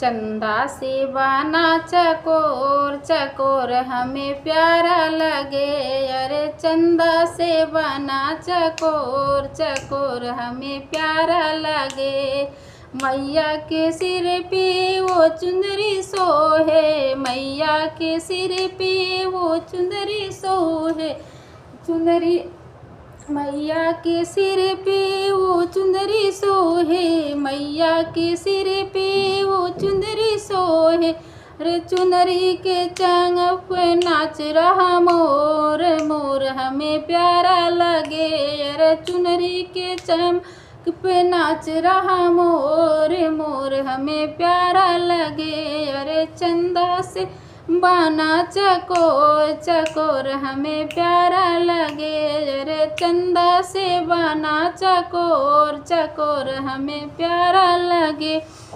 चंदा से बना चकोर चकोर हमें प्यारा लगे। अरे चंदा से बना चकोर चकोर हमें प्यारा लगे। मैया के सिर पे वो चुंदरी सोहे, मैया के सिर पे वो चुंदरी सोहे। चुंदरी मैया के सिर पे वो चुंदरी सोहे, मैया के सिर पे वो चुंदरी सोहे। अरे चुनरी के चंग पे नाच रहा मोर, मोर हमें प्यारा लगे। अरे चुनरी के चंग पे नाच रहा मोर, मोर हमें प्यारा लगे। अरे चंदा से बना चकोर चकोर हमें प्यारा लगे। अरे चंदा से बना चकोर चकोर हमें प्यारा लगे।